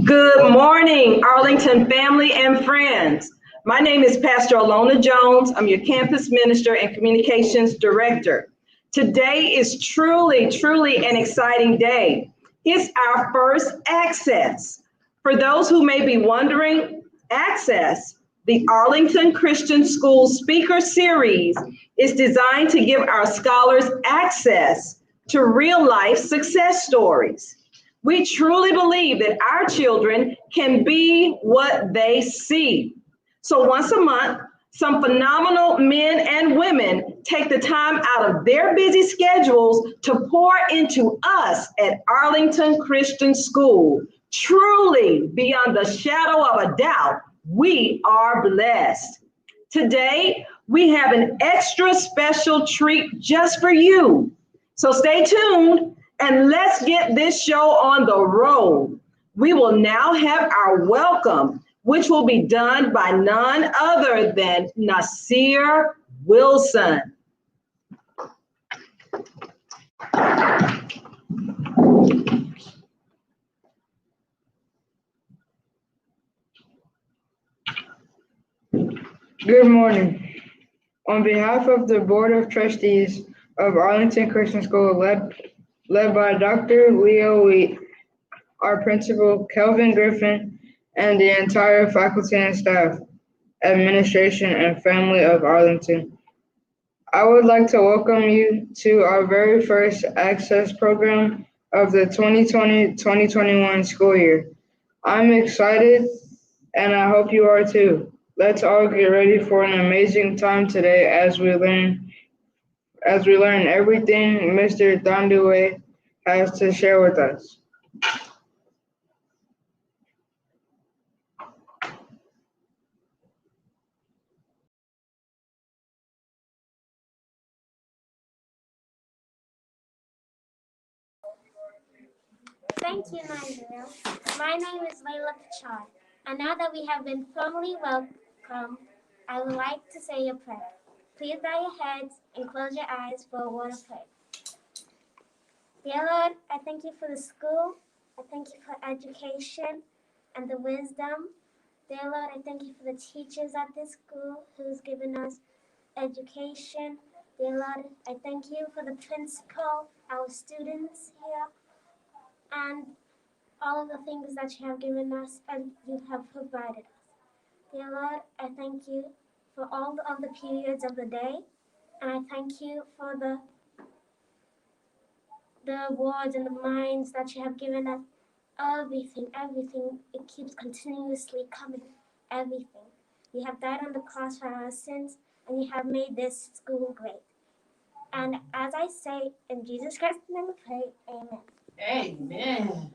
Good morning, Arlington family and friends. My name is Pastor Iilonga Jones. I'm your campus minister and communications director. Today is truly an exciting day. It's our first Access. For those who may be wondering, Access, the Arlington Christian School Speaker Series, is designed to give our scholars access to real life success stories. We truly believe that our children can be what they see. So once a month, some phenomenal men and women take the time out of their busy schedules to pour into us at Arlington Christian School. Truly, beyond the shadow of a doubt, we are blessed. Today, we have an extra special treat just for you. So stay tuned and let's get this show on the road. We will now have our welcome, which will be done by none other than Nasir Wilson. Good morning. On behalf of the Board of Trustees of Arlington Christian School, led by Dr. Leo Wheat, our principal, Kelvin Griffin, and the entire faculty and staff, administration, and family of Arlington, I would like to welcome you to our very first Access program of the 2020-2021 school year. I'm excited, and I hope you are too. Let's all get ready for an amazing time today as we learn everything Mr. Thondive has to share with us. Thank you, Nigel. My name is Layla Pachar, and now that we have been formally welcomed, I would like to say a prayer. Please bow your heads and close your eyes for a word of prayer. Dear Lord, I thank you for the school. I thank you for education and the wisdom. Dear Lord, I thank you for the teachers at this school who's given us education. Dear Lord, I thank you for the principal, our students here, and all of the things that you have given us and you have provided us. Dear Lord, I thank you for all of the periods of the day, and I thank you for the awards and the minds that you have given us. Everything, it keeps continuously coming, everything. You have died on the cross for our sins, and you have made this school great. And as I say, in Jesus Christ's name we pray, amen. Amen.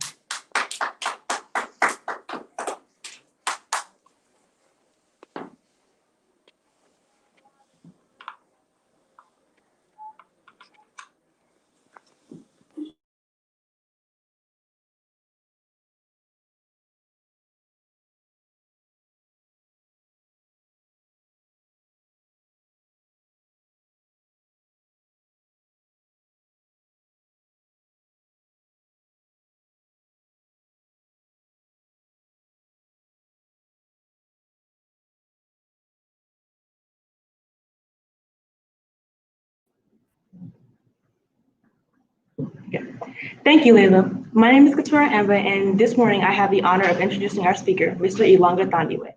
Thank you, Layla. My name is Katura Amba, and this morning I have the honor of introducing our speaker, Mr. Iilonga Thondive.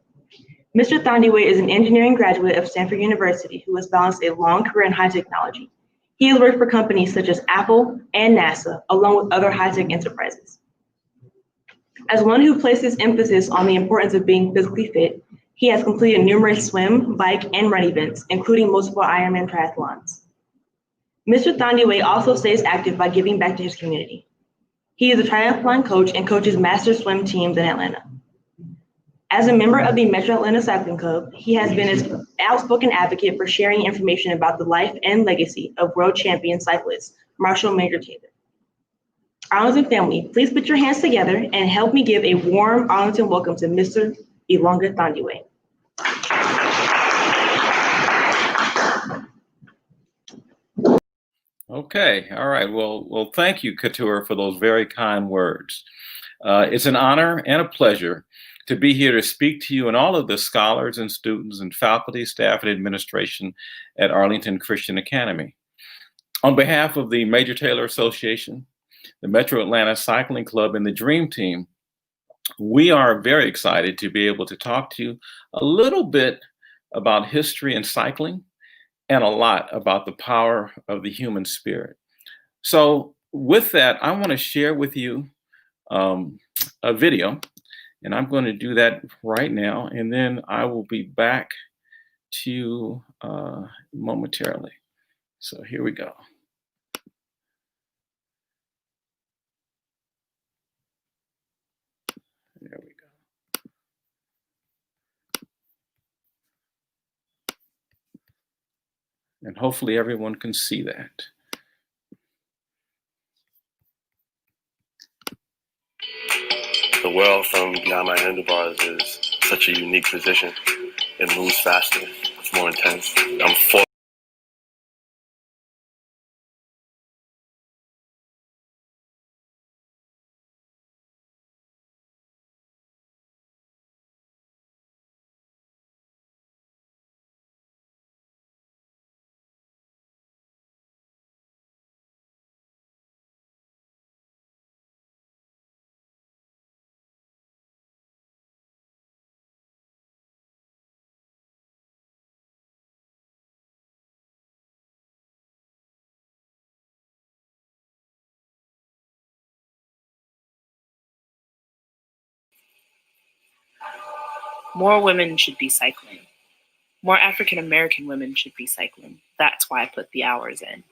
Mr. Thondive is an engineering graduate of Stanford University who has balanced a long career in high technology. He has worked for companies such as Apple and NASA, along with other high-tech enterprises. As one who places emphasis on the importance of being physically fit, he has completed numerous swim, bike, and run events, including multiple Ironman triathlons. Mr. Thondive also stays active by giving back to his community. He is a triathlon coach and coaches master swim teams in Atlanta. As a member of the Metro Atlanta Cycling Club, he has been an outspoken advocate for sharing information about the life and legacy of world champion cyclist Marshall Major Taylor. Arlington family, please put your hands together and help me give a warm Arlington welcome to Mr. Iilonga Thondive. Okay, all right. Well, thank you, Couture, for those very kind words. It's an honor and a pleasure to be here to speak to you and all of the scholars and students and faculty, staff, and administration at Arlington Christian Academy. On behalf of the Major Taylor Association, the Metro Atlanta Cycling Club, and the Dream Team, we are very excited to be able to talk to you a little bit about history and cycling and a lot about the power of the human spirit. So with that, I want to share with you a video, and I'm going to do that right now, and then I will be back to you momentarily. So here we go. There we go. And hopefully everyone can see that. The world from beyond my handlebars is such a unique position. It moves faster. It's more intense. I'm full. More women should be cycling. More African American women should be cycling. That's why I put the hours in.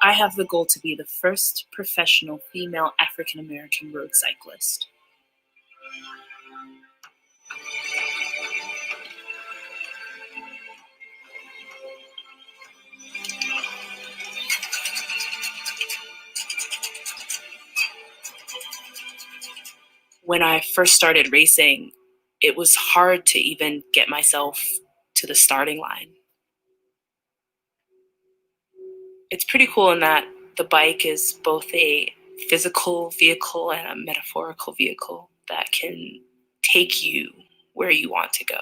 I have the goal to be the first professional female African American road cyclist. When I first started racing, it was hard to even get myself to the starting line. It's pretty cool in that the bike is both a physical vehicle and a metaphorical vehicle that can take you where you want to go.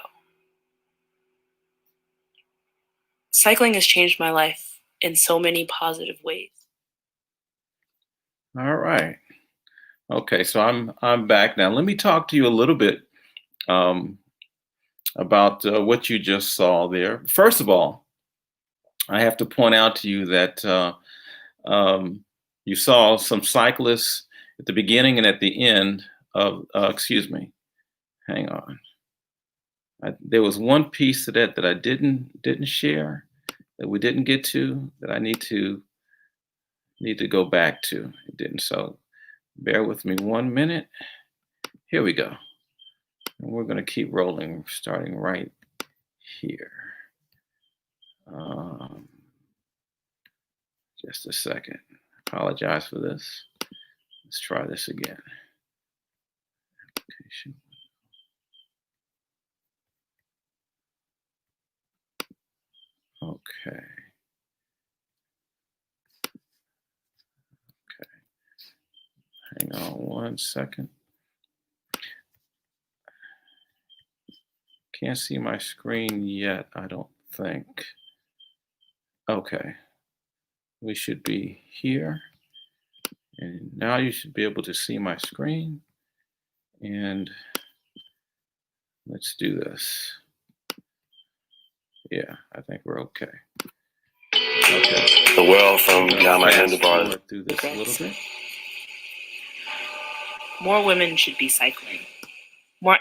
Cycling has changed my life in so many positive ways. All right. Okay, so I'm back now. Let me talk to you a little bit about what you just saw there. First of all, I have to point out to you that you saw some cyclists at the beginning and at the end of, excuse me, hang on. There was one piece to that that I didn't share, that we didn't get to, that I need to go back to. It didn't, so bear with me 1 minute. Here we go. And we're gonna keep rolling, starting right here. Just a second. Apologize for this. Let's try this again. Application. Okay. Hang on 1 second. Can't see my screen yet, I don't think. Okay. We should be here. And now you should be able to see my screen. And let's do this. Yeah, I think we're okay. Okay. The world from beyond my handlebars. Do this a little bit. More women should be cycling. More.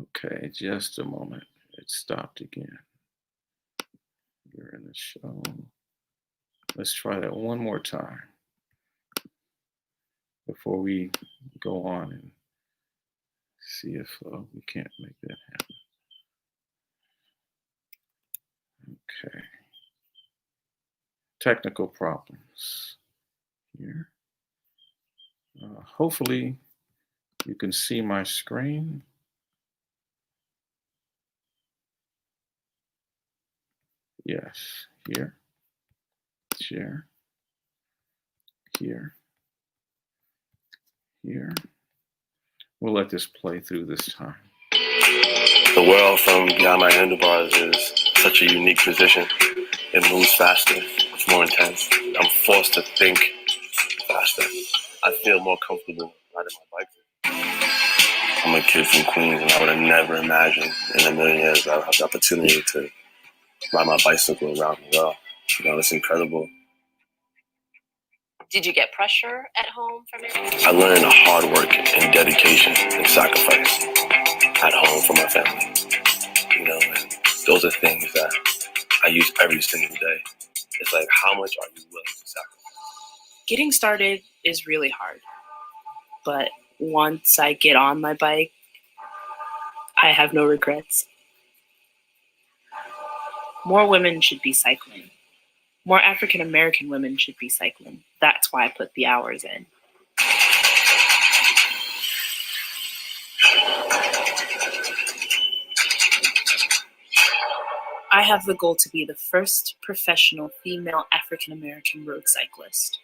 Okay, just a moment. It stopped again. You're in the show. Let's try that one more time before we go on and see if we can't make that happen. Okay. Technical problems here. Hopefully you can see my screen. Yes, here, share, here, here. We'll let this play through this time. The world from beyond my handlebars is such a unique position. It moves faster, it's more intense. I'm forced to think faster. I feel more comfortable riding my bike. I'm a kid from Queens, and I would have never imagined in a million years that I would have the opportunity to ride my bicycle around the world. You know, it's incredible. Did you get pressure at home from it? I learned hard work and dedication and sacrifice at home for my family. You know, and those are things that I use every single day. It's like, how much are you willing to sacrifice? Getting started is really hard, but once I get on my bike, I have no regrets. More women should be cycling. More African American women should be cycling. That's why I put the hours in. I have the goal to be the first professional female African American road cyclist.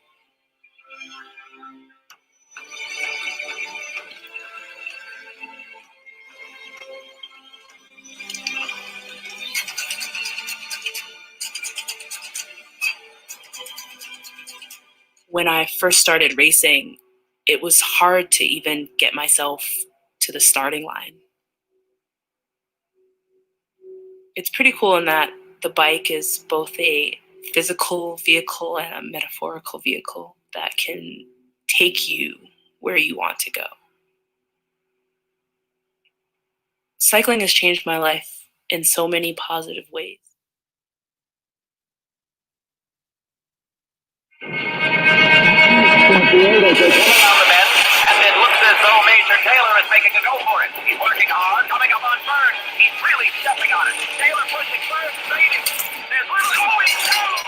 When I first started racing, it was hard to even get myself to the starting line. It's pretty cool in that the bike is both a physical vehicle and a metaphorical vehicle that can take you where you want to go. Cycling has changed my life in so many positive ways. And it looks as though Major Taylor is making a go for it. He's working hard, coming up on first. He's really stepping on it. Taylor pushing first, leading. There's little going down.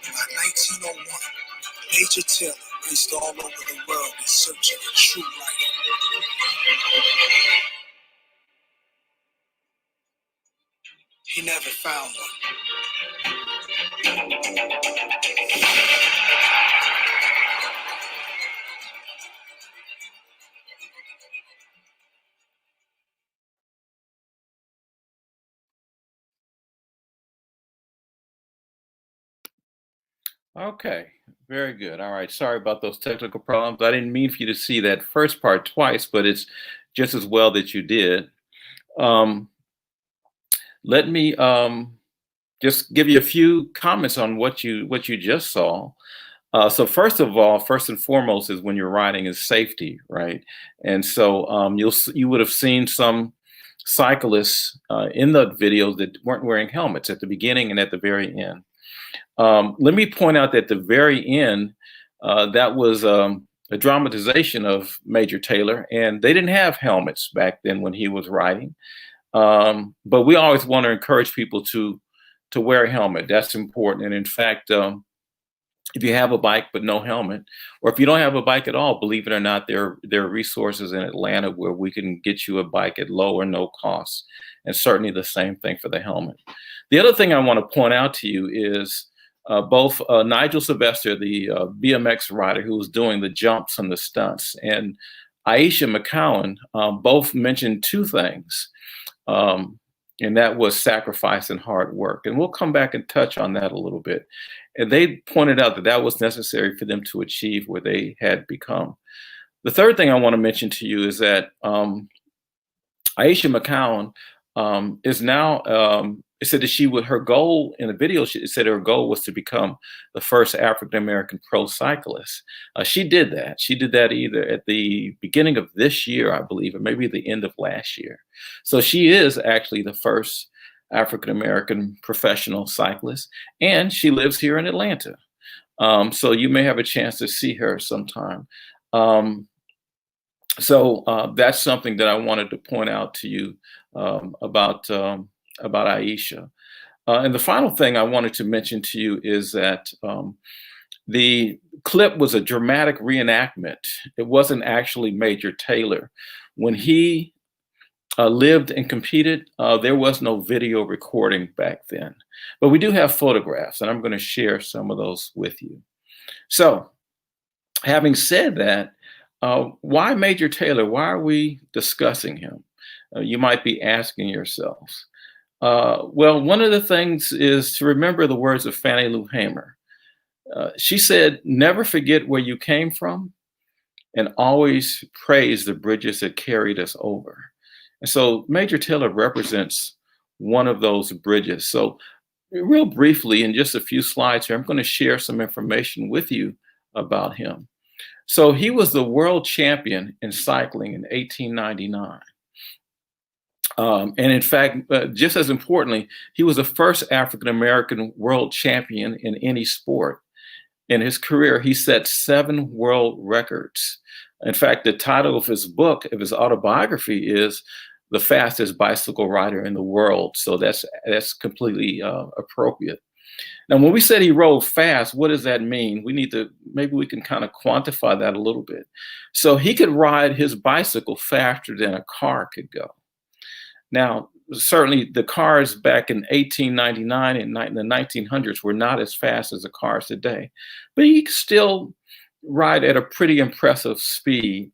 By 1901, Major Taylor raced all over the world in search of a true light. He never found one. Okay, very good. All right, sorry about those technical problems. I didn't mean for you to see that first part twice, but it's just as well that you did. Let me just give you a few comments on what you just saw. So first of all, first and foremost is when you're riding is safety, right? And so you would have seen some cyclists in the videos that weren't wearing helmets at the beginning and at the very end. Let me point out that at the very end, that was a dramatization of Major Taylor, and they didn't have helmets back then when he was riding. But we always want to encourage people to wear a helmet. That's important. And in fact, if you have a bike but no helmet, or if you don't have a bike at all, believe it or not, there are resources in Atlanta where we can get you a bike at low or no cost. And certainly the same thing for the helmet. The other thing I want to point out to you is both Nigel Sylvester, the BMX rider who was doing the jumps and the stunts, and Aisha McCowan both mentioned two things. And that was sacrifice and hard work. And we'll come back and touch on that a little bit. And they pointed out that that was necessary for them to achieve where they had become. The third thing I want to mention to you is that Aisha McCowan is now, it said that she would, her goal in the video, she said her goal was to become the first African-American pro cyclist. She did that. She did that either at the beginning of this year, I believe, or maybe the end of last year. So she is actually the first African-American professional cyclist, and she lives here in Atlanta. So you may have a chance to see her sometime. That's something that I wanted to point out to you about Aisha. And the final thing I wanted to mention to you is that the clip was a dramatic reenactment. It wasn't actually Major Taylor. When he lived and competed, there was no video recording back then. But we do have photographs, and I'm going to share some of those with you. So, having said that, why Major Taylor? Why are we discussing him? You might be asking yourselves. Well, one of the things is to remember the words of Fannie Lou Hamer. She said, "Never forget where you came from, and always praise the bridges that carried us over." And so Major Taylor represents one of those bridges. So real briefly, in just a few slides here, I'm going to share some information with you about him. So he was the world champion in cycling in 1899. And in fact, just as importantly, he was the first African-American world champion in any sport. In his career, he set 7 world records. In fact, the title of his book, of his autobiography, is "The Fastest Bicycle Rider in the World." So that's completely appropriate. Now, when we said he rode fast, what does that mean? Maybe we can kind of quantify that a little bit. So he could ride his bicycle faster than a car could go. Now, certainly the cars back in 1899 and in the 1900s were not as fast as the cars today, but he could still ride at a pretty impressive speed,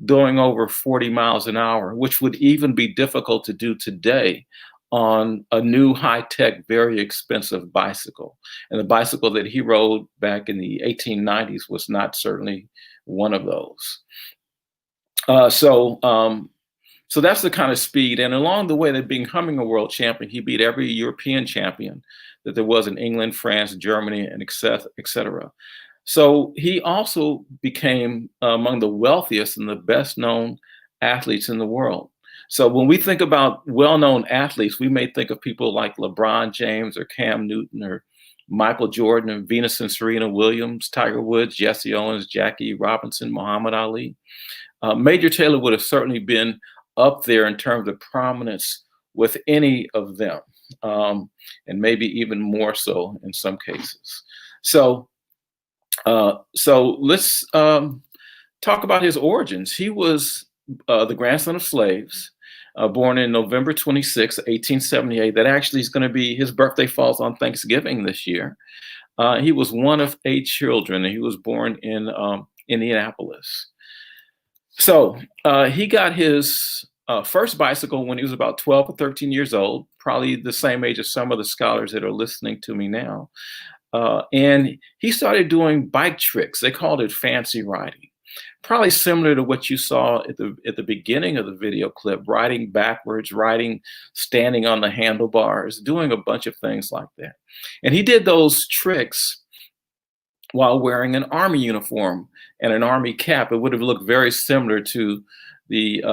doing over 40 miles an hour, which would even be difficult to do today on a new high-tech, very expensive bicycle. And the bicycle that he rode back in the 1890s was not certainly one of those. So that's the kind of speed. And along the way, that becoming a world champion, he beat every European champion that there was in England, France, Germany, and et cetera. So he also became among the wealthiest and the best known athletes in the world. So when we think about well-known athletes, we may think of people like LeBron James or Cam Newton or Michael Jordan and Venus and Serena Williams, Tiger Woods, Jesse Owens, Jackie Robinson, Muhammad Ali. Major Taylor would have certainly been up there in terms of prominence with any of them, and maybe even more so in some cases. So let's talk about his origins. He was the grandson of slaves, born in November 26, 1878. That actually is going to be, his birthday falls on Thanksgiving this year. He was one of 8 children, and he was born in Indianapolis. So he got his first bicycle when he was about 12 or 13 years old, probably the same age as some of the scholars that are listening to me now. And he started doing bike tricks. They called it fancy riding, probably similar to what you saw at the beginning of the video clip, riding backwards, standing on the handlebars, doing a bunch of things like that. And he did those tricks while wearing an army uniform and an army cap. It would have looked very similar to the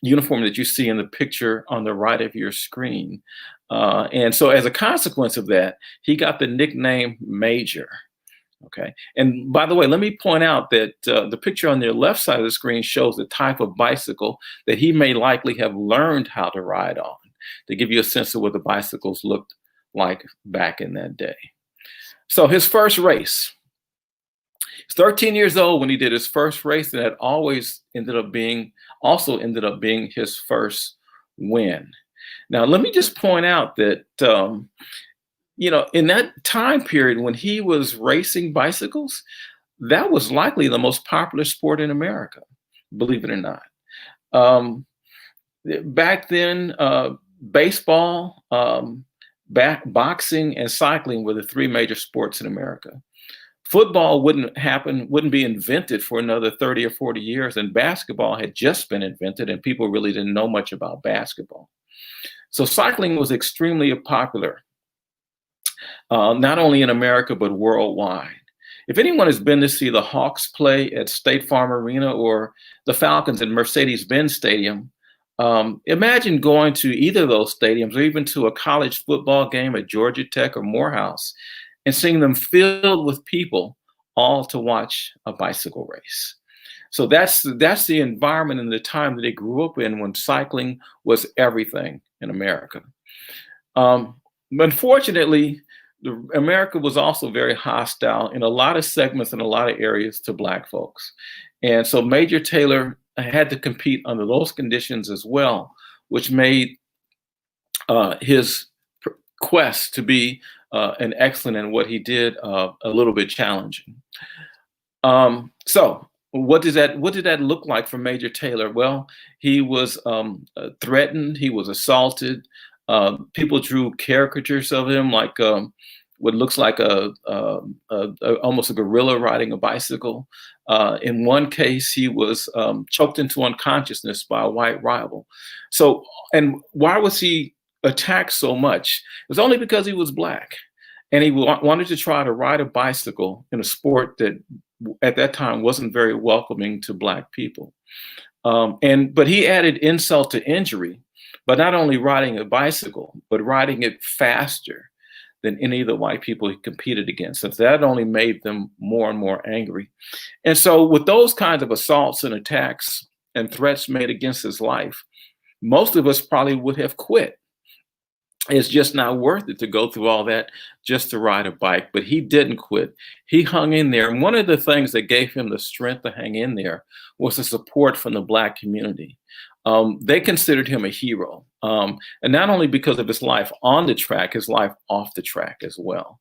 uniform that you see in the picture on the right of your screen. And so as a consequence of that, he got the nickname Major. Okay. And by the way, let me point out that the picture on the left side of the screen shows the type of bicycle that he may likely have learned how to ride on, to give you a sense of what the bicycles looked like back in that day. So his first race, he's 13 years old when he did his first race, and that also ended up being his first win. Now, let me just point out that, in that time period when he was racing bicycles, that was likely the most popular sport in America, believe it or not. Back then, baseball, boxing, and cycling were the 3 major sports in America. Football wouldn't be invented for another 30 or 40 years, and basketball had just been invented, and people really didn't know much about basketball. So cycling was extremely popular, not only in America, but worldwide. If anyone has been to see the Hawks play at State Farm Arena or the Falcons at Mercedes-Benz Stadium, imagine going to either of those stadiums or even to a college football game at Georgia Tech or Morehouse and seeing them filled with people, all to watch a bicycle race. So that's the environment and the time that they grew up in when cycling was everything in America. Unfortunately, America was also very hostile in a lot of segments and a lot of areas to Black folks. And so Major Taylor had to compete under those conditions as well, which made his quest to be an excellent in what he did a little bit challenging. So what did that look like for Major Taylor? Well, he was threatened, he was assaulted. People drew caricatures of him like what looks like almost a gorilla riding a bicycle. In one case, he was choked into unconsciousness by a white rival. So, and why was he attacked so much? It was only because he was Black, and he wanted to try to ride a bicycle in a sport that at that time wasn't very welcoming to Black people. But he added insult to injury, but not only riding a bicycle, but riding it faster than any of the white people he competed against. So that only made them more and more angry. And so with those kinds of assaults and attacks and threats made against his life, most of us probably would have quit. It's just not worth it to go through all that just to ride a bike. But he didn't quit. He hung in there. And one of the things that gave him the strength to hang in there was the support from the Black community. They considered him a hero. And not only because of his life on the track, his life off the track as well.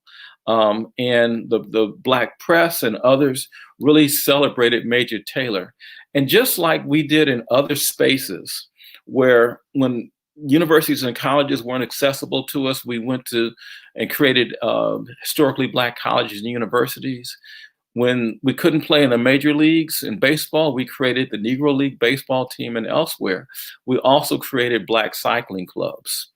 And the Black press and others really celebrated Major Taylor. And just like we did in other spaces where when universities and colleges weren't accessible to us, we went to and created historically Black colleges and universities. When we couldn't play in the major leagues in baseball, we created the Negro League baseball team, and elsewhere, we also created Black cycling clubs.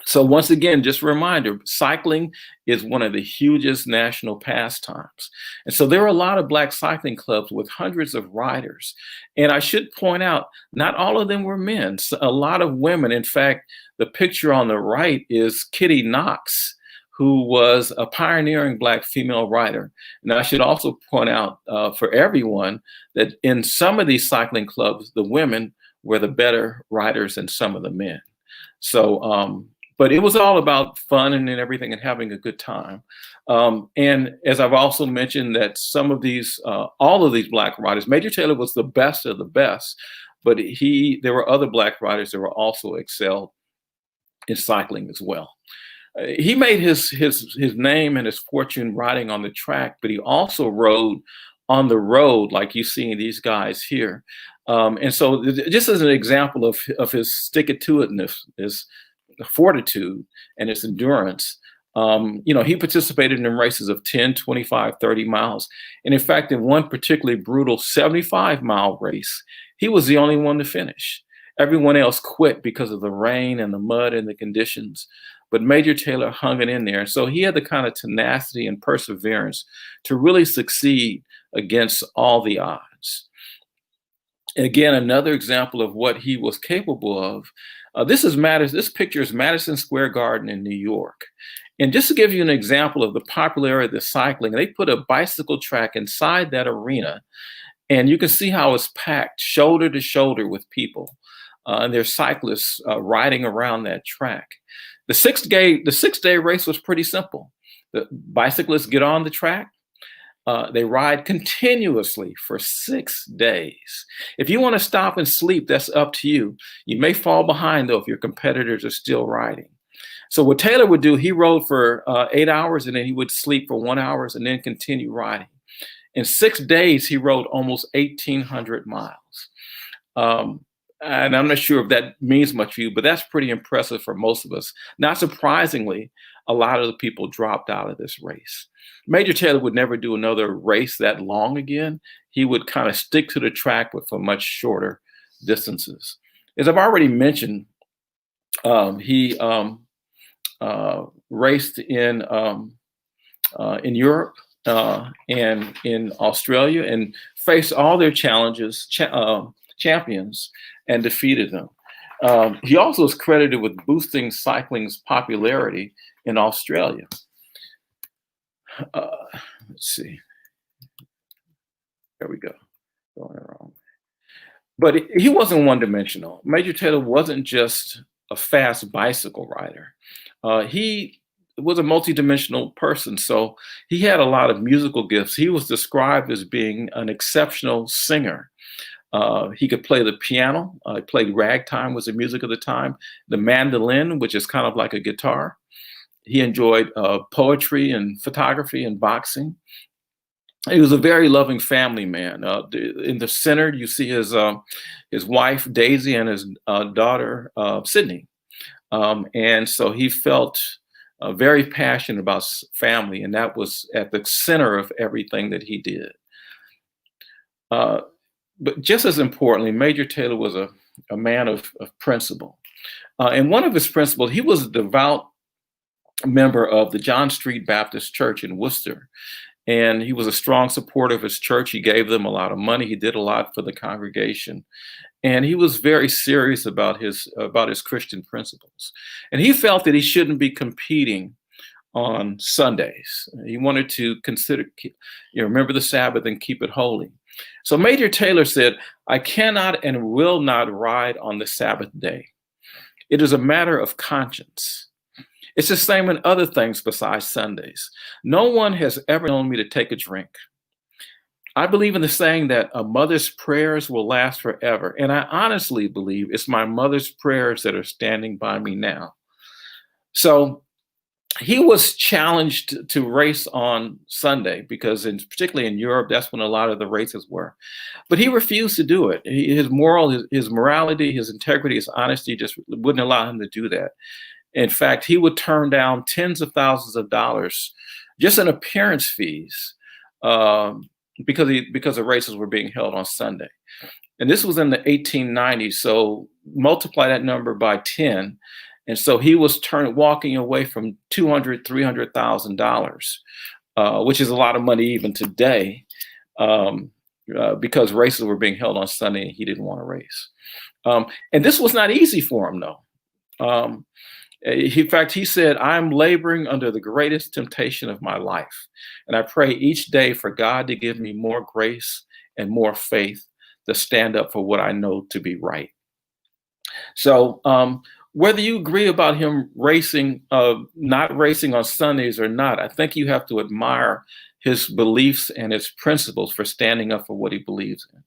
So once again, just a reminder, cycling is one of the hugest national pastimes. And so there are a lot of Black cycling clubs with hundreds of riders. And I should point out, not all of them were men, a lot of women. In fact, the picture on the right is Kitty Knox, who was a pioneering Black female rider. And I should also point out for everyone that in some of these cycling clubs, the women were the better riders than some of the men. So, but it was all about fun and everything and having a good time. And as I've also mentioned that some of these, all of these Black riders, Major Taylor was the best of the best, but there were other Black riders that were also excelled in cycling as well. He made his name and his fortune riding on the track, but he also rode on the road like you see these guys here. And so just as an example of his stick-it-to-itness, his fortitude and his endurance, he participated in races of 10, 25, 30 miles. And in fact, in one particularly brutal 75-mile race, he was the only one to finish. Everyone else quit because of the rain and the mud and the conditions. But Major Taylor hung it in there. So he had the kind of tenacity and perseverance to really succeed against all the odds. Again, another example of what he was capable of. This picture is Madison Square Garden in New York. And just to give you an example of the popularity of the cycling, they put a bicycle track inside that arena. And you can see how it's packed shoulder to shoulder with people. And there's cyclists riding around that track. The six-day race was pretty simple. The bicyclists get on the track. They ride continuously for 6 days. If you want to stop and sleep, that's up to you. You may fall behind, though, if your competitors are still riding. So what Taylor would do, he rode for 8 hours, and then he would sleep for 1 hour and then continue riding. In 6 days, he rode almost 1,800 miles. And I'm not sure if that means much to you, but that's pretty impressive for most of us. Not surprisingly, a lot of the people dropped out of this race. Major Taylor would never do another race that long again. He would kind of stick to the track, but for much shorter distances. As I've already mentioned, he raced in Europe and in Australia and faced all their champions and defeated them. He also is credited with boosting cycling's popularity in Australia. Let's see. There we go. Going wrong. But he wasn't one-dimensional. Major Taylor wasn't just a fast bicycle rider. He was a multi-dimensional person. So he had a lot of musical gifts. He was described as being an exceptional singer. He could play the piano. He played ragtime, was the music of the time. The mandolin, which is kind of like a guitar. He enjoyed poetry and photography and boxing. He was a very loving family man. In the center, you see his wife, Daisy, and his daughter, Sydney. And so he felt very passionate about family, and that was at the center of everything that he did. But just as importantly, Major Taylor was a man of principle. And one of his principles, he was a devout member of the John Street Baptist Church in Worcester. And he was a strong supporter of his church. He gave them a lot of money. He did a lot for the congregation. And he was very serious about his Christian principles. And he felt that he shouldn't be competing on Sundays. He wanted to remember the Sabbath and keep it holy. So Major Taylor said, "I cannot and will not ride on the Sabbath day. It is a matter of conscience. It's the same in other things besides Sundays. No one has ever known me to take a drink. I believe in the saying that a mother's prayers will last forever. And I honestly believe it's my mother's prayers that are standing by me now." So he was challenged to race on Sunday because particularly in Europe, that's when a lot of the races were. But he refused to do it. His morality, his integrity, his honesty just wouldn't allow him to do that. In fact, he would turn down tens of thousands of dollars just in appearance fees because the races were being held on Sunday. And this was in the 1890s. So multiply that number by 10. And so he was walking away from $200,000, $300,000, which is a lot of money even today, because races were being held on Sunday and he didn't want to race. And this was not easy for him, though. In fact, he said, "I'm laboring under the greatest temptation of my life. And I pray each day for God to give me more grace and more faith to stand up for what I know to be right." So whether you agree about him not racing on Sundays or not, I think you have to admire his beliefs and his principles for standing up for what he believes in.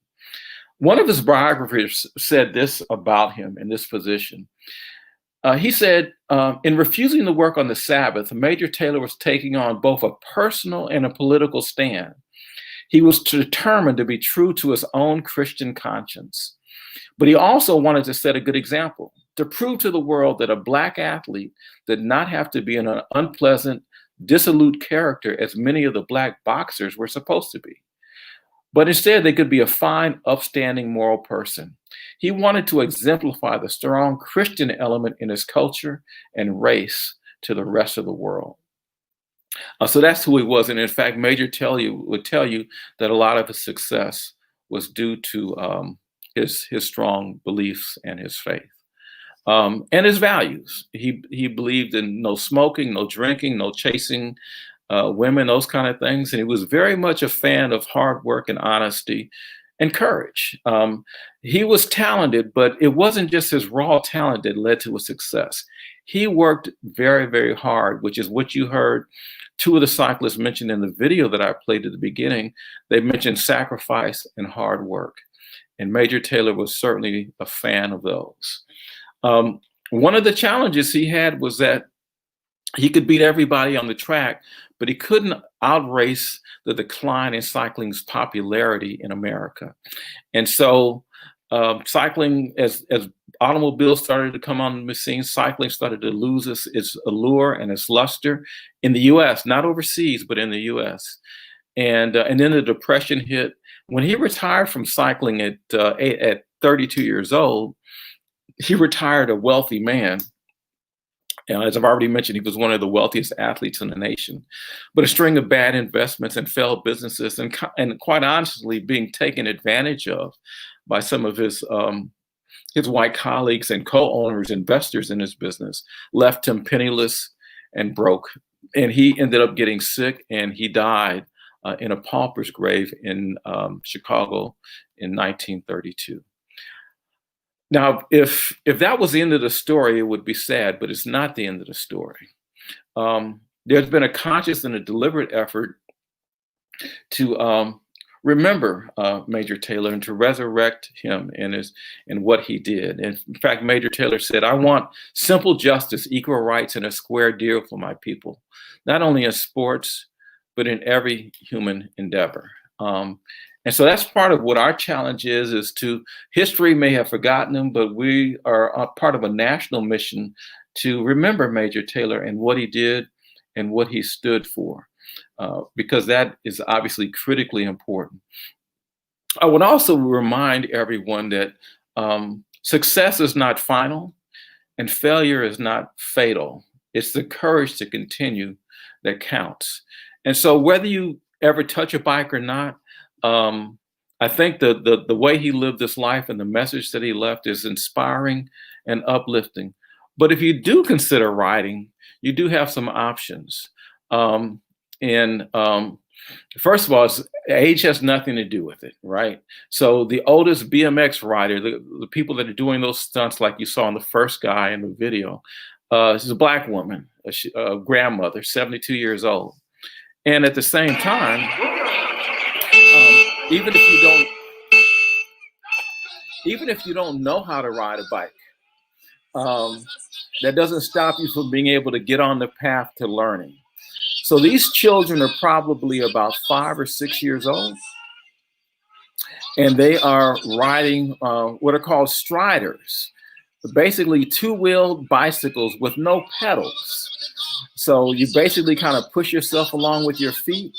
One of his biographers said this about him in this position. He said, in refusing to work on the Sabbath, Major Taylor was taking on both a personal and a political stand. He was determined to be true to his own Christian conscience. But he also wanted to set a good example, to prove to the world that a Black athlete did not have to be an unpleasant, dissolute character as many of the Black boxers were supposed to be. But instead, they could be a fine, upstanding, moral person. He wanted to exemplify the strong Christian element in his culture and race to the rest of the world. So that's who he was. And in fact, Major Taylor would tell you that a lot of his success was due to his strong beliefs and his faith. And his values. He believed in no smoking, no drinking, no chasing women, those kind of things. And he was very much a fan of hard work and honesty and courage. He was talented, but it wasn't just his raw talent that led to his success. He worked very, very hard, which is what you heard two of the cyclists mentioned in the video that I played at the beginning. They mentioned sacrifice and hard work. And Major Taylor was certainly a fan of those. One of the challenges he had was that he could beat everybody on the track, but he couldn't outrace the decline in cycling's popularity in America. And so cycling, as automobiles started to come on the scene, cycling started to lose its allure and its luster in the US, not overseas, but in the US. And then the Depression hit. When he retired from cycling at 32 years old, he retired a wealthy man. As I've already mentioned, he was one of the wealthiest athletes in the nation. But a string of bad investments and failed businesses, and quite honestly, being taken advantage of by some of his white colleagues and co-owners, investors in his business, left him penniless and broke and he ended up getting sick, and he died in a pauper's grave in Chicago in 1932. Now, if that was the end of the story, it would be sad, but it's not the end of the story. There's been a conscious and a deliberate effort to remember Major Taylor and to resurrect him and what he did. And in fact, Major Taylor said, "I want simple justice, equal rights, and a square deal for my people, not only in sports, but in every human endeavor." And so that's part of what our challenge is to, history may have forgotten him, but we are a part of a national mission to remember Major Taylor and what he did and what he stood for, because that is obviously critically important. I would also remind everyone that success is not final and failure is not fatal. It's the courage to continue that counts. And so whether you ever touch a bike or not, I think the way he lived this life and the message that he left is inspiring and uplifting. But if you do consider riding, you do have some options. First of all, age has nothing to do with it, right? So the oldest BMX rider, the people that are doing those stunts, like you saw in the first guy in the video, she's a Black woman, a grandmother, 72 years old. And at the same time, even if you don't know how to ride a bike, that doesn't stop you from being able to get on the path to learning. So these children are probably about 5 or 6 years old, and they are riding what are called striders, basically two-wheeled bicycles with no pedals. So you basically kind of push yourself along with your feet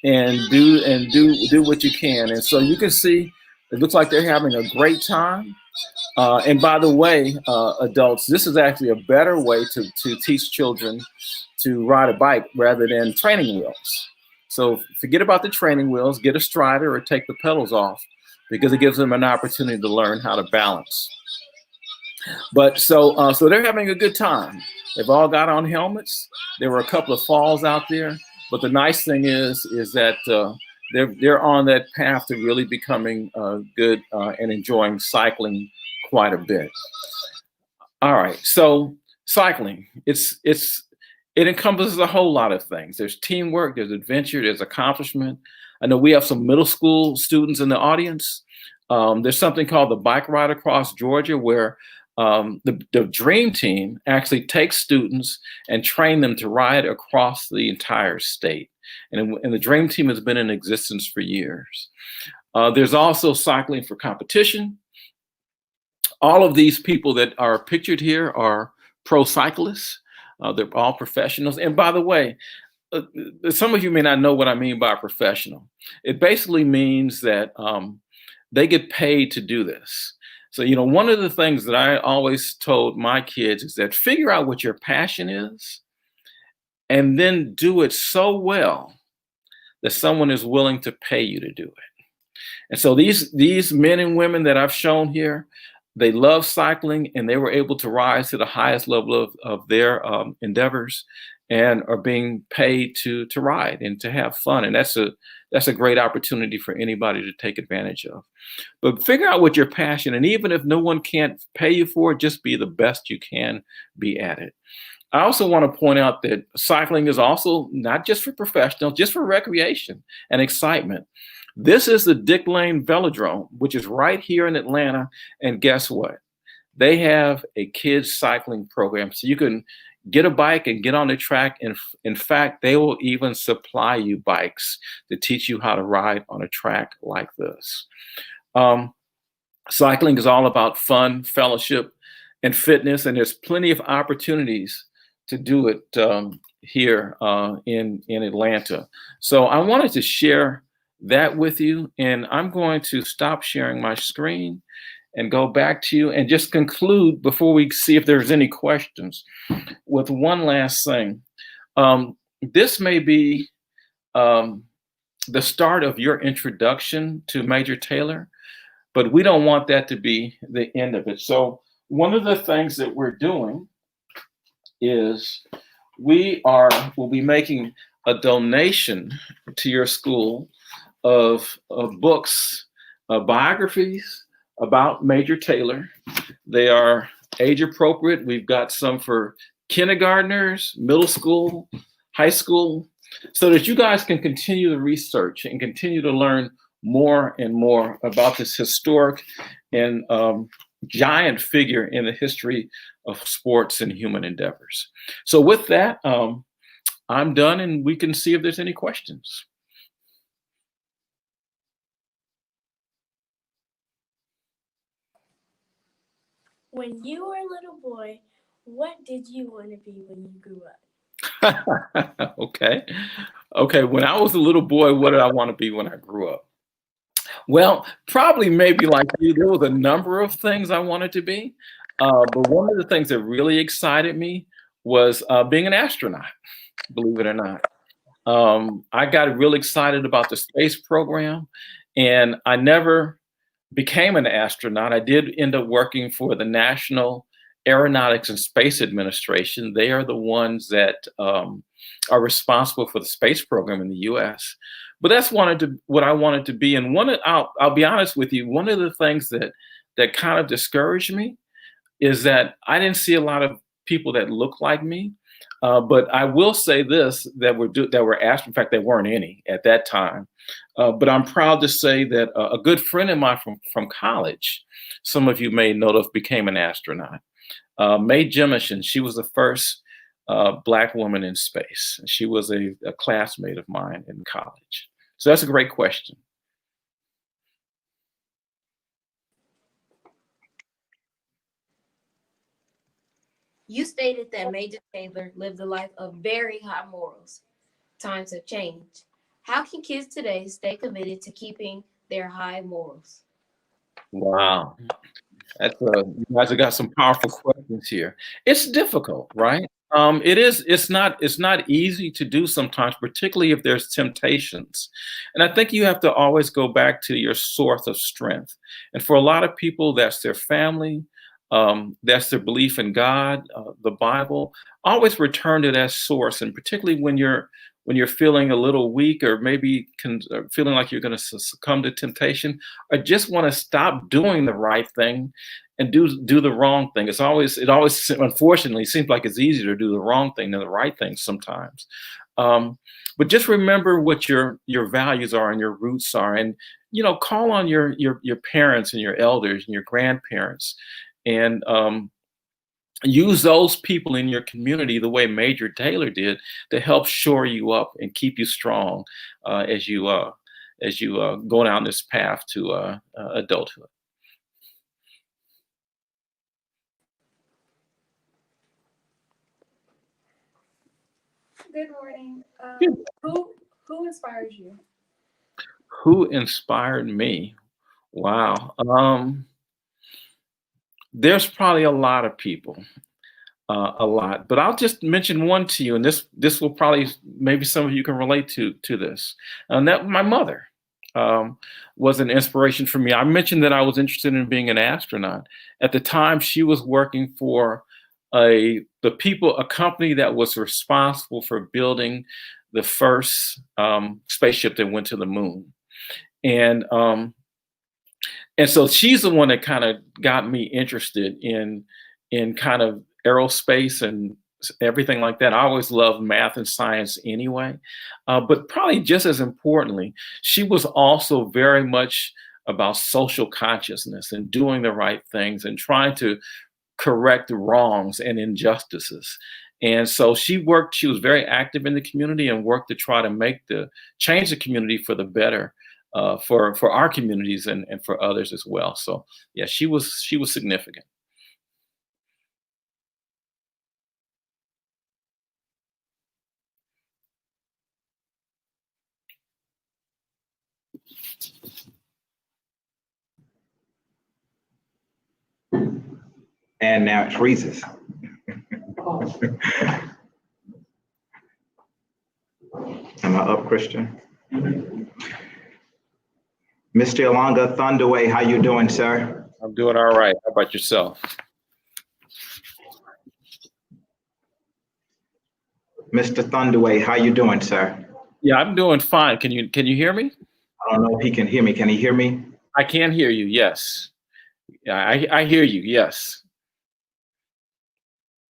and do what you can. And so you can see, it looks like they're having a great time. And by the way, adults, this is actually a better way to teach children to ride a bike rather than training wheels. So forget about the training wheels, get a strider or take the pedals off, because it gives them an opportunity to learn how to balance. But so they're having a good time. They've all got on helmets. There were a couple of falls out there, but the nice thing is that they're on that path to really becoming good and enjoying cycling quite a bit. All right, so cycling, it encompasses a whole lot of things. There's teamwork, there's adventure, there's accomplishment. I know we have some middle school students in the audience. There's something called the Bike Ride Across Georgia, where the Dream Team actually takes students and train them to ride across the entire state. And the Dream Team has been in existence for years. There's also cycling for competition. All of these people that are pictured here are pro cyclists. They're all professionals. And by the way, some of you may not know what I mean by professional. It basically means that they get paid to do this. So, you know, one of the things that I always told my kids is that figure out what your passion is and then do it so well that someone is willing to pay you to do it. And so these men and women that I've shown here, they love cycling and they were able to rise to the highest level of their endeavors and are being paid to ride and to have fun. And that's a great opportunity for anybody to take advantage of. But figure out what your passion, and even if no one can't pay you for it, just be the best you can be at it. I also want to point out that cycling is also not just for professionals, just for recreation and excitement. This is the Dick Lane Velodrome, which is right here in Atlanta. And guess what? They have a kids cycling program. So you can get a bike and get on the track. And in fact, they will even supply you bikes to teach you how to ride on a track like this. Cycling is all about fun, fellowship, and fitness. And there's plenty of opportunities to do it here in Atlanta. So I wanted to share that with you, and I'm going to stop sharing my screen and go back to you and just conclude before we see if there's any questions with one last thing. This may be the start of your introduction to Major Taylor, but we don't want that to be the end of it. So one of the things that we're doing is will be making a donation to your school of books, biographies about Major Taylor. They are age appropriate. We've got some for kindergartners, middle school, high school, so that you guys can continue the research and continue to learn more and more about this historic and giant figure in the history of sports and human endeavors. So with that, I'm done, and we can see if there's any questions. When you were a little boy, what did you want to be when you grew up? Okay. When I was a little boy, what did I want to be when I grew up? Well, probably maybe like you, there was a number of things I wanted to be. But one of the things that really excited me was being an astronaut, believe it or not. I got real excited about the space program, and I never became an astronaut. I did end up working for the National Aeronautics and Space Administration. They are the ones that are responsible for the space program in the US. But that's what I wanted to be. And I'll be honest with you, one of the things that kind of discouraged me is that I didn't see a lot of people that look like me. But I will say this, that were astronauts. In fact, there weren't any at that time. But I'm proud to say that a good friend of mine from college, some of you may know of, became an astronaut. Mae Jemison, she was the first Black woman in space. She was a classmate of mine in college. So that's a great question. You stated that Major Taylor lived a life of very high morals. Times have changed. How can kids today stay committed to keeping their high morals? Wow. You guys have got some powerful questions here. It's difficult, right? It's not easy to do sometimes, particularly if there's temptations. And I think you have to always go back to your source of strength. And for a lot of people, that's their family. That's their belief in God, the Bible. Always return to that source, and particularly when you're feeling a little weak, or maybe feeling like you're going to succumb to temptation, or just want to stop doing the right thing and do the wrong thing. It always unfortunately seems like it's easier to do the wrong thing than the right thing sometimes. But just remember what your values are and your roots are, and call on your parents and your elders and your grandparents. And use those people in your community the way Major Taylor did to help shore you up and keep you strong as you go down this path to adulthood. Good morning. Who inspires you? Who inspired me? Wow. There's probably a lot of people, but I'll just mention one to you, and this will probably, maybe some of you can relate to this. And that my mother was an inspiration for me. I mentioned that I was interested in being an astronaut. At the time, she was working for a company that was responsible for building the first spaceship that went to the moon. And so she's the one that kind of got me interested in kind of aerospace and everything like that. I always loved math and science anyway. But probably just as importantly, she was also very much about social consciousness and doing the right things and trying to correct wrongs and injustices. And so she was very active in the community and worked to try to change the community for the better. For our communities and for others as well. So yeah, she was significant. And now it freezes. Am I up, Christian? Mr. Iilonga Thondive, how you doing, sir? I'm doing all right. How about yourself? Mr. Thondive, how you doing, sir? Yeah, I'm doing fine. Can you hear me? I don't know if he can hear me. Can he hear me? I can hear you. Yes. Yeah, I hear you. Yes.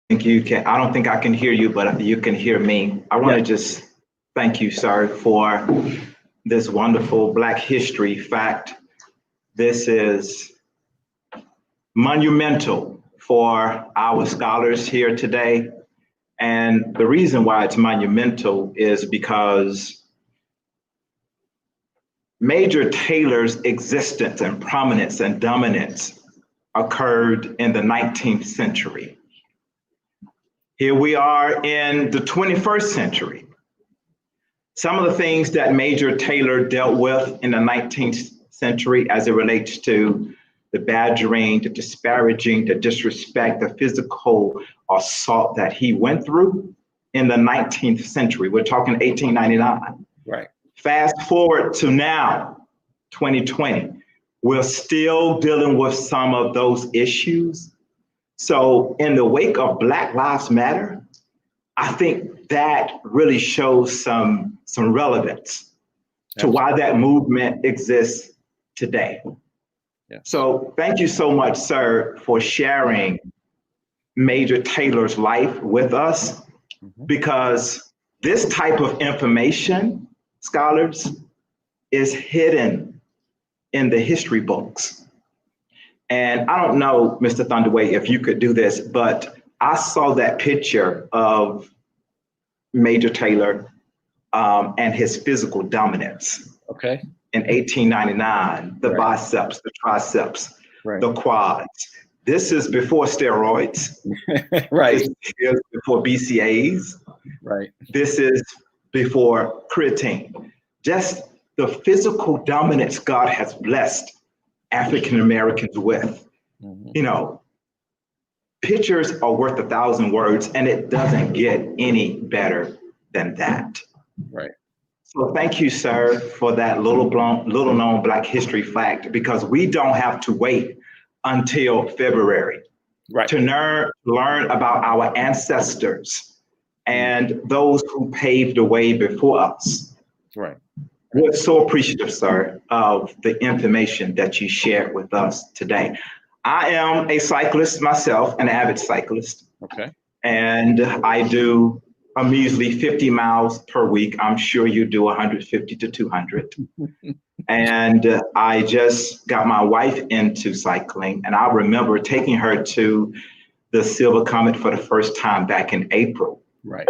Think you can. I don't think I can hear you, but you can hear me. I want to just thank you, sir, for this wonderful Black history fact. This is monumental for our scholars here today. And the reason why it's monumental is because Major Taylor's existence and prominence and dominance occurred in the 19th century. Here we are in the 21st century. Some of the things that Major Taylor dealt with in the 19th century as it relates to the badgering, the disparaging, the disrespect, the physical assault that he went through in the 19th century. We're talking 1899. Right. Fast forward to now, 2020, we're still dealing with some of those issues. So in the wake of Black Lives Matter, I think that really shows some relevance to why that movement exists today. Yeah. So thank you so much, sir, for sharing Major Taylor's life with us, because this type of information, scholars, is hidden in the history books. And I don't know, Mr. Thondive, if you could do this, but I saw that picture of Major Taylor and his physical dominance. Okay. In 1899, the biceps, the triceps, the quads. This is before steroids. Right. This is before BCAAs. Right. This is before creatine. Just the physical dominance God has blessed African Americans with. You know, pictures are worth 1,000 words, and it doesn't get any better than that. Right. So thank you, sir, for that little known Black history fact, because we don't have to wait until February to learn about our ancestors and those who paved the way before us. Right. We're so appreciative, sir, of the information that you shared with us today. I am a cyclist myself, an avid cyclist. Okay. And I do a measly 50 miles per week. I'm sure you do 150 to 200. And I just got my wife into cycling, and I remember taking her to the Silver Comet for the first time back in April. Right.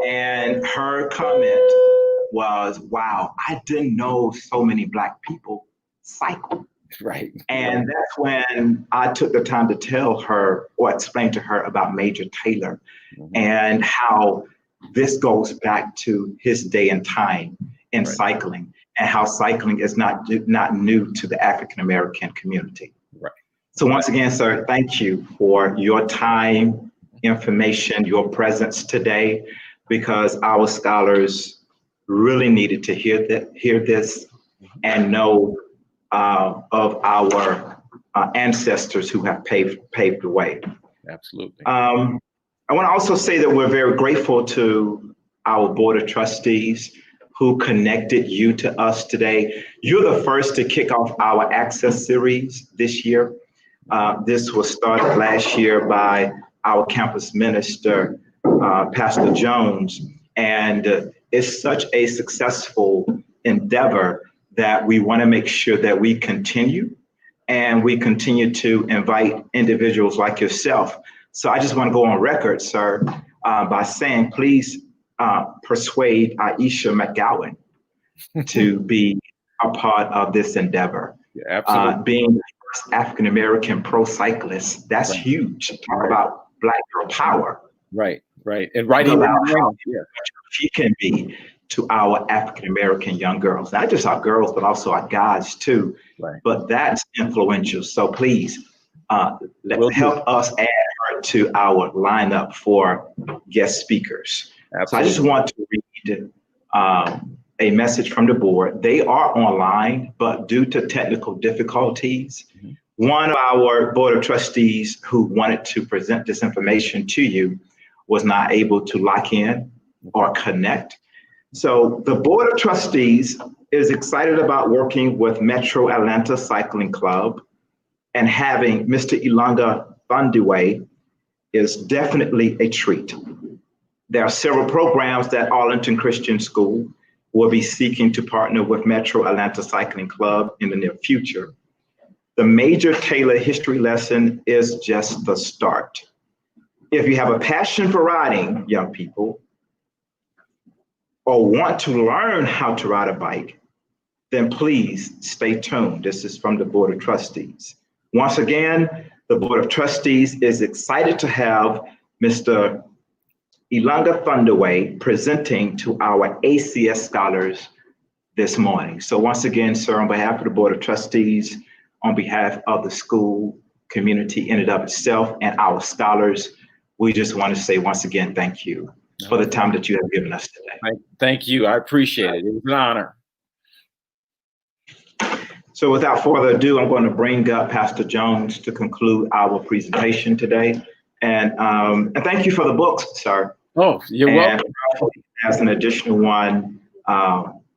And her comment was, wow, I didn't know so many Black people cycle. Right. And that's when I took the time to tell her or explain to her about Major Taylor and how this goes back to his day and time in cycling, and how cycling is not new to the African American community. Right. So once again, sir, thank you for your time, information, your presence today, because our scholars really needed to hear this and know of our ancestors who have paved the way. Absolutely. I want to also say that we're very grateful to our Board of Trustees who connected you to us today. You're the first to kick off our Access series this year. This was started last year by our campus minister, Pastor Jones, and it's such a successful endeavor that we want to make sure that we continue, and we continue to invite individuals like yourself. So I just want to go on record, sir, by saying, please persuade Aisha McGowan to be a part of this endeavor. Yeah, absolutely. Being the first African-American pro cyclist, that's huge. Talk about Black girl power. Right, right. And right even now, she can be to our African-American young girls, not just our girls, but also our guys too. Right. But that's influential. So please help us add her to our lineup for guest speakers. Absolutely. So I just want to read a message from the board. They are online, but due to technical difficulties, one of our Board of Trustees who wanted to present this information to you was not able to lock in or connect. So the Board of Trustees is excited about working with Metro Atlanta Cycling Club, and having Mr. Iilonga Thondive is definitely a treat. There are several programs that Arlington Christian School will be seeking to partner with Metro Atlanta Cycling Club in the near future. The Major Taylor history lesson is just the start. If you have a passion for riding, young people, or want to learn how to ride a bike, then please stay tuned. This is from the Board of Trustees. Once again, the Board of Trustees is excited to have Mr. Iilonga Thondive presenting to our ACS scholars this morning. So once again, sir, on behalf of the Board of Trustees, on behalf of the school community in and of itself and our scholars, we just want to say once again, thank you for the time that you have given us today. Thank you. I appreciate it. It was an honor. So without further ado, I'm going to bring up Pastor Jones to conclude our presentation today. And thank you for the books, sir. Oh, you're welcome. As an additional one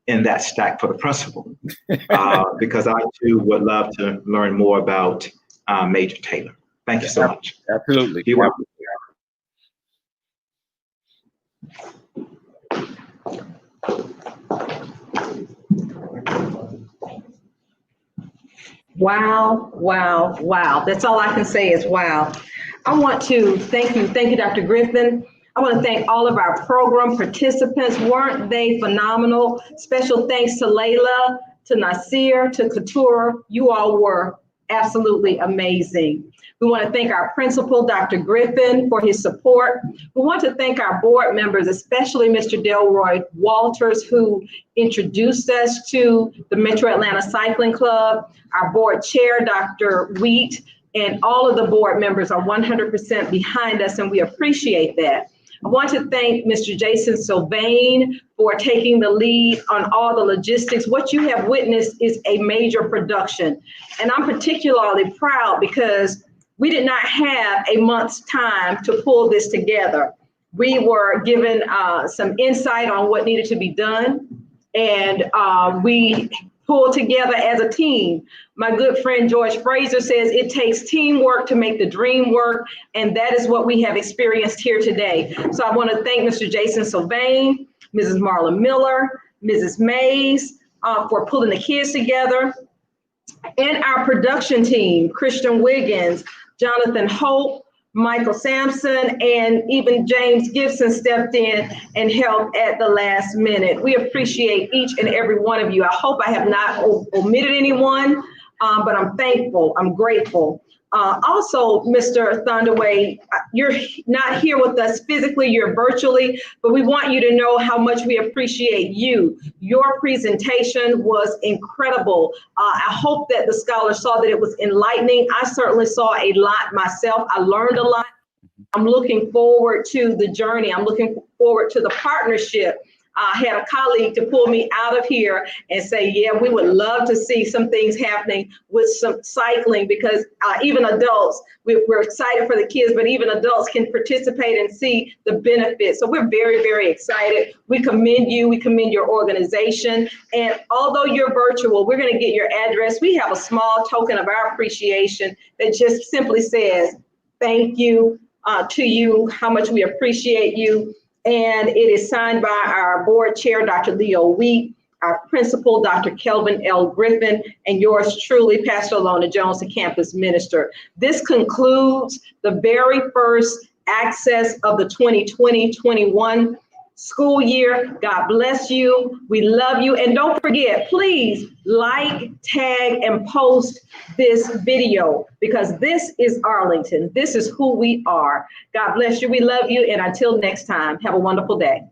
in that stack for the principal, because I too would love to learn more about Major Taylor. Thank you so much. Absolutely. You're welcome. Wow, wow, wow. That's all I can say is wow. I want to thank you, Dr. Griffin. I want to thank all of our program participants. Weren't they phenomenal? Special thanks to Layla, to Nasir, to Couture. You all were absolutely amazing. We want to thank our principal, Dr. Griffin, for his support. We want to thank our board members, especially Mr. Delroy Walters, who introduced us to the Metro Atlanta Cycling Club, our board chair, Dr. Wheat, and all of the board members are 100% behind us, and we appreciate that. I want to thank Mr. Jason Sylvain for taking the lead on all the logistics. What you have witnessed is a major production, and I'm particularly proud because we did not have a month's time to pull this together. We were given some insight on what needed to be done, and we pulled together as a team. My good friend George Fraser says it takes teamwork to make the dream work, and that is what we have experienced here today. So I want to thank Mr. Jason Sylvain, Mrs. Marla Miller, Mrs. Mays for pulling the kids together, and our production team, Christian Wiggins, Jonathan Hope, Michael Sampson, and even James Gibson stepped in and helped at the last minute. We appreciate each and every one of you. I hope I have not omitted anyone, but I'm thankful, I'm grateful. Also, Mr. Thondive, you're not here with us physically, you're virtually, but we want you to know how much we appreciate you. Your presentation was incredible. I hope that the scholars saw that it was enlightening. I certainly saw a lot myself. I learned a lot. I'm looking forward to the journey. I'm looking forward to the partnership. I had a colleague to pull me out of here and say, yeah, we would love to see some things happening with some cycling, because even adults, we're excited for the kids, but even adults can participate and see the benefits. So we're very, very excited. We commend you. We commend your organization. And although you're virtual, we're going to get your address. We have a small token of our appreciation that just simply says, thank you to you, how much we appreciate you. And it is signed by our board chair, Dr. Leo Wheat, our principal, Dr. Kelvin L. Griffin, and yours truly, Pastor Iilonga Jones, the campus minister. This concludes the very first access of the 2020-21 school year. God bless you. We love you. And don't forget, please like, tag, and post this video, because this is Arlington. This is who we are. God bless you. We love you. And until next time, have a wonderful day.